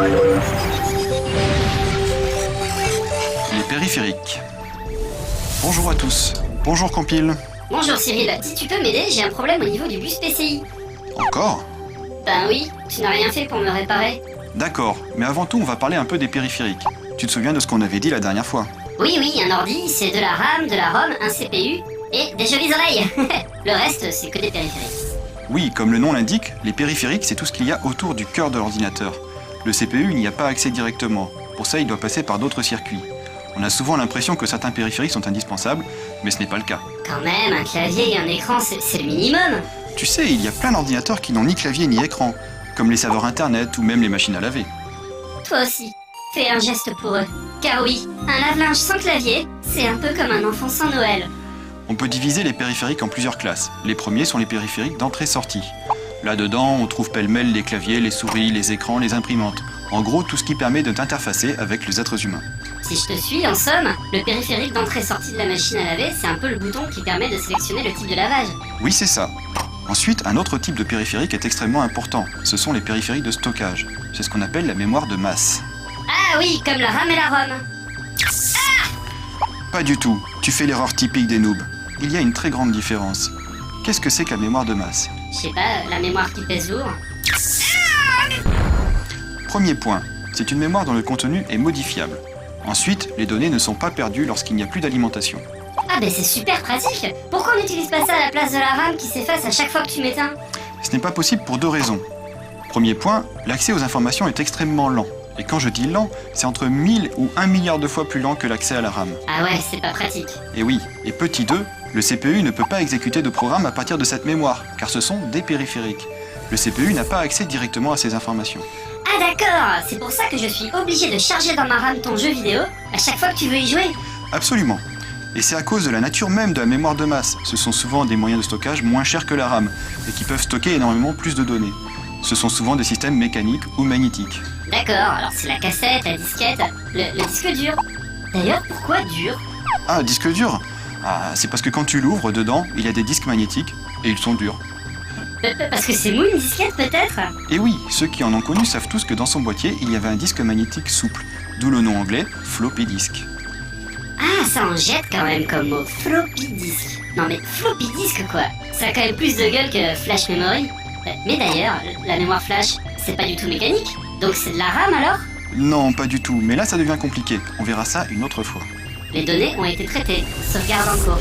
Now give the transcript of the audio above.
Les périphériques. Bonjour à tous. Bonjour Compile. Bonjour Cyril, si tu peux m'aider, j'ai un problème au niveau du bus PCI. Encore? Ben oui, tu n'as rien fait pour me réparer. D'accord, mais avant tout on va parler un peu des périphériques. Tu te souviens de ce qu'on avait dit la dernière fois? Oui, un ordi, c'est de la RAM, de la ROM, un CPU et des jolies oreilles. Le reste, c'est que des périphériques. Oui, comme le nom l'indique, les périphériques c'est tout ce qu'il y a autour du cœur de l'ordinateur. Le CPU il n'y a pas accès directement. Pour ça il doit passer par d'autres circuits. On a souvent l'impression que certains périphériques sont indispensables, mais ce n'est pas le cas. Quand même, un clavier et un écran, c'est le minimum. Tu sais, il y a plein d'ordinateurs qui n'ont ni clavier ni écran, comme les serveurs internet ou même les machines à laver. Toi aussi, fais un geste pour eux. Car oui, un lave-linge sans clavier, c'est un peu comme un enfant sans Noël. On peut diviser les périphériques en plusieurs classes. Les premiers sont les périphériques d'entrée-sortie. Là-dedans, on trouve pêle-mêle les claviers, les souris, les écrans, les imprimantes. En gros, tout ce qui permet de t'interfacer avec les êtres humains. Si je te suis, en somme, le périphérique d'entrée-sortie de la machine à laver, c'est un peu le bouton qui permet de sélectionner le type de lavage. Oui, c'est ça. Ensuite, un autre type de périphérique est extrêmement important. Ce sont les périphériques de stockage. C'est ce qu'on appelle la mémoire de masse. Ah oui, comme la RAM et la ROM. Pas du tout. Tu fais l'erreur typique des noobs. Il y a une très grande différence. Qu'est-ce que c'est que la mémoire de masse? Je sais pas, la mémoire qui pèse lourd. Premier point, c'est une mémoire dont le contenu est modifiable. Ensuite, les données ne sont pas perdues lorsqu'il n'y a plus d'alimentation. Ah ben c'est super pratique. Pourquoi on n'utilise pas ça à la place de la RAM qui s'efface à chaque fois que tu m'éteins? Ce n'est pas possible pour deux raisons. Premier point, l'accès aux informations est extrêmement lent. Et quand je dis lent, c'est entre 1000 ou 1 milliard de fois plus lent que l'accès à la RAM. Ah ouais, c'est pas pratique. Et oui, et petit 2, le CPU ne peut pas exécuter de programme à partir de cette mémoire, car ce sont des périphériques. Le CPU n'a pas accès directement à ces informations. Ah d'accord, c'est pour ça que je suis obligé de charger dans ma RAM ton jeu vidéo à chaque fois que tu veux y jouer. Absolument. Et c'est à cause de la nature même de la mémoire de masse. Ce sont souvent des moyens de stockage moins chers que la RAM, et qui peuvent stocker énormément plus de données. Ce sont souvent des systèmes mécaniques ou magnétiques. D'accord, alors c'est la cassette, la disquette, le disque dur. D'ailleurs, pourquoi dur? Ah, disque dur? Ah, c'est parce que quand tu l'ouvres, dedans, il y a des disques magnétiques, et ils sont durs. Parce que c'est mou une disquette peut-être? Et oui, ceux qui en ont connu savent tous que dans son boîtier, il y avait un disque magnétique souple, d'où le nom anglais floppy disk. Ah, ça en jette quand même comme mot, floppy disk. Non mais floppy disk quoi, ça a quand même plus de gueule que flash memory. Mais d'ailleurs, la mémoire flash, c'est pas du tout mécanique, donc c'est de la RAM alors? Non, pas du tout, mais là ça devient compliqué. On verra ça une autre fois. Les données ont été traitées, sauvegarde en cours.